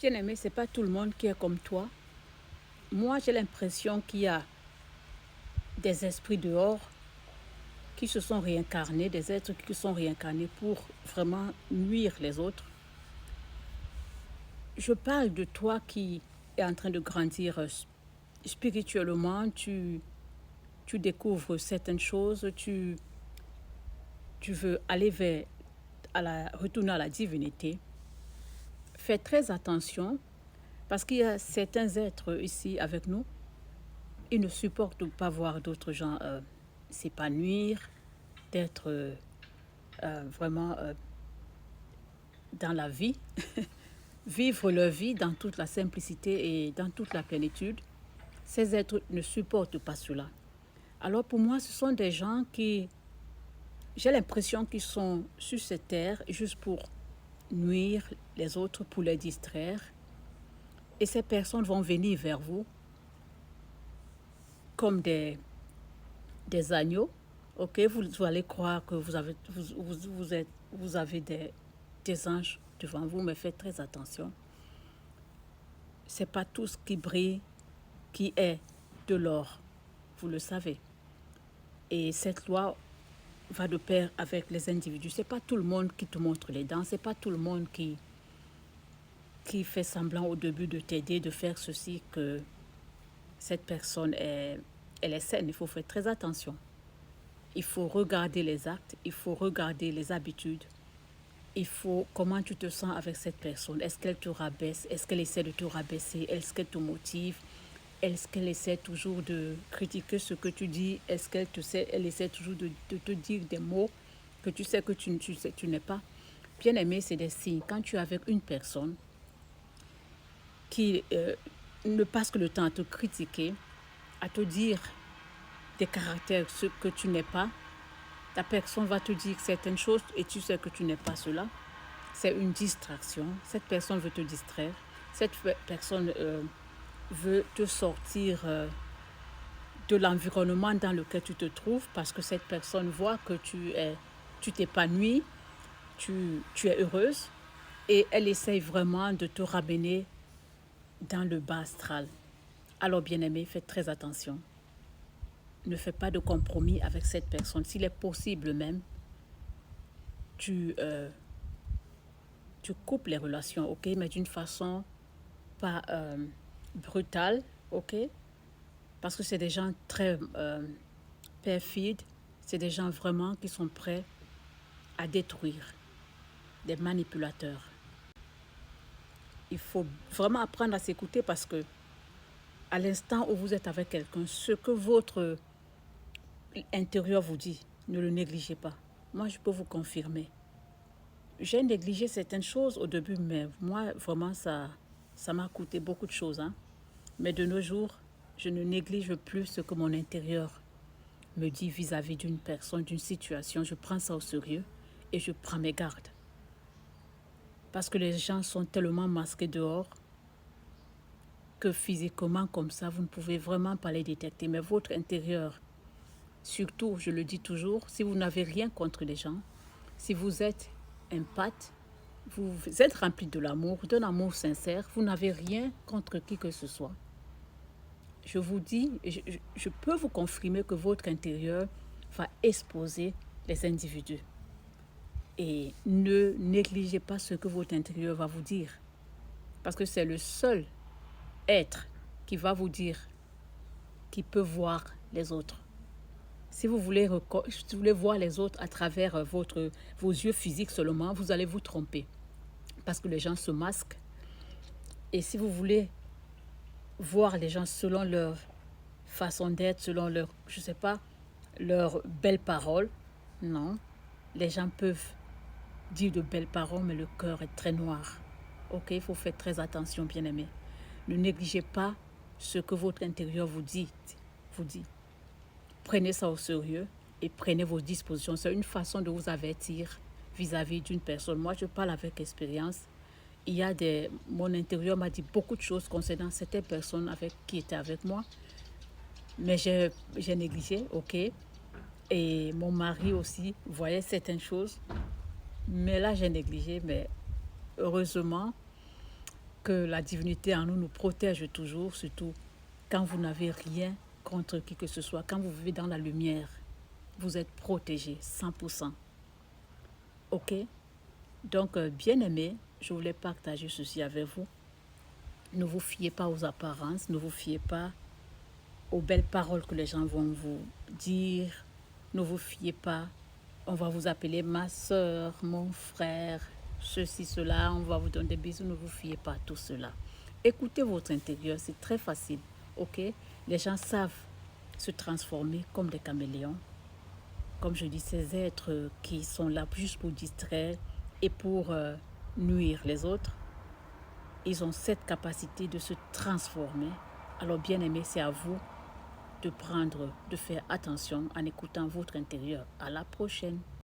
Bien-aimé, ce n'est pas tout le monde qui est comme toi. Moi, j'ai l'impression qu'il y a des esprits dehors qui se sont réincarnés, des êtres qui se sont réincarnés pour vraiment nuire les autres. Je parle de toi qui est en train de grandir spirituellement, tu découvres certaines choses, tu veux aller retourner à la divinité. Fais très attention parce qu'il y a certains êtres ici avec nous, ils ne supportent pas voir d'autres gens s'épanouir, d'être vraiment dans la vie, vivre leur vie dans toute la simplicité et dans toute la plénitude. Ces êtres ne supportent pas cela. Alors pour moi, ce sont des gens qui, j'ai l'impression qu'ils sont sur cette terre juste pour nuire les autres, pour les distraire. Et ces personnes vont venir vers vous comme des agneaux. Ok, vous allez croire que vous avez des anges devant vous, mais faites très attention. Ce n'est pas tout ce qui brille qui est de l'or, vous le savez. Et cette loi va de pair avec les individus. Ce n'est pas tout le monde qui te montre les dents, ce n'est pas tout le monde qui fait semblant au début de t'aider, de faire ceci, que cette personne elle est saine. Il faut faire très attention. Il faut regarder les actes, il faut regarder les habitudes. Il faut comment tu te sens avec cette personne. Est-ce qu'elle te rabaisse? Est-ce qu'elle essaie de te rabaisser? Est-ce qu'elle te motive? Est-ce qu'elle essaie toujours de critiquer ce que tu dis? Est-ce qu'elle essaie toujours de te dire des mots que tu sais que tu n'es pas? Bien aimé, c'est des signes. Quand tu es avec une personne qui ne passe que le temps à te critiquer, à te dire des caractères, ce que tu n'es pas, ta personne va te dire certaines choses et tu sais que tu n'es pas cela. C'est une distraction. Cette personne veut te distraire. Cette personne veut te sortir de l'environnement dans lequel tu te trouves parce que cette personne voit que tu t'épanouis, tu es heureuse et elle essaye vraiment de te ramener dans le bas astral. Alors bien-aimé, faites très attention. Ne fais pas de compromis avec cette personne. S'il est possible même, tu coupes les relations, ok, mais d'une façon pas brutale, ok, parce que c'est des gens très perfides, c'est des gens vraiment qui sont prêts à détruire, des manipulateurs. Il faut vraiment apprendre à s'écouter parce que à l'instant où vous êtes avec quelqu'un, ce que votre intérieur vous dit, ne le négligez pas. Moi, je peux vous confirmer. J'ai négligé certaines choses au début, mais moi, vraiment, ça m'a coûté beaucoup de choses. Hein. Mais de nos jours, je ne néglige plus ce que mon intérieur me dit vis-à-vis d'une personne, d'une situation. Je prends ça au sérieux et je prends mes gardes. Parce que les gens sont tellement masqués dehors que physiquement, comme ça, vous ne pouvez vraiment pas les détecter. Mais votre intérieur, surtout, je le dis toujours, si vous n'avez rien contre les gens, si vous êtes empathe, vous êtes rempli de l'amour, d'un amour sincère, vous n'avez rien contre qui que ce soit. Je vous dis, je peux vous confirmer que votre intérieur va exposer les individus. Et ne négligez pas ce que votre intérieur va vous dire. Parce que c'est le seul être qui va vous dire, qui peut voir les autres. Si vous voulez voir les autres à travers vos yeux physiques seulement, vous allez vous tromper. Parce que les gens se masquent. Et si vous voulez voir les gens selon leur façon d'être, selon leur, je sais pas, leurs belles paroles, non. Les gens peuvent dire de belles paroles, mais le cœur est très noir. Ok, il faut faire très attention, bien-aimé. Ne négligez pas ce que votre intérieur vous dit. Prenez ça au sérieux et prenez vos dispositions. C'est une façon de vous avertir vis-à-vis d'une personne. Moi, je parle avec expérience. Mon intérieur m'a dit beaucoup de choses concernant cette personne qui était avec moi. Mais j'ai négligé, ok. Et mon mari aussi voyait certaines choses. Mais là, j'ai négligé. Mais heureusement, que la divinité en nous nous protège toujours, surtout quand vous n'avez rien contre qui que ce soit. Quand vous vivez dans la lumière, vous êtes protégé 100%. Ok? Donc, bien aimé, je voulais partager ceci avec vous. Ne vous fiez pas aux apparences, ne vous fiez pas aux belles paroles que les gens vont vous dire. Ne vous fiez pas. On va vous appeler ma soeur, mon frère, ceci, cela. On va vous donner des bisous. Ne vous fiez pas à tout cela. Écoutez votre intérieur, c'est très facile. Ok? Les gens savent se transformer comme des caméléons. Comme je dis, ces êtres qui sont là juste pour distraire et pour nuire les autres. Ils ont cette capacité de se transformer. Alors, bien aimé, c'est à vous de faire attention en écoutant votre intérieur. À la prochaine.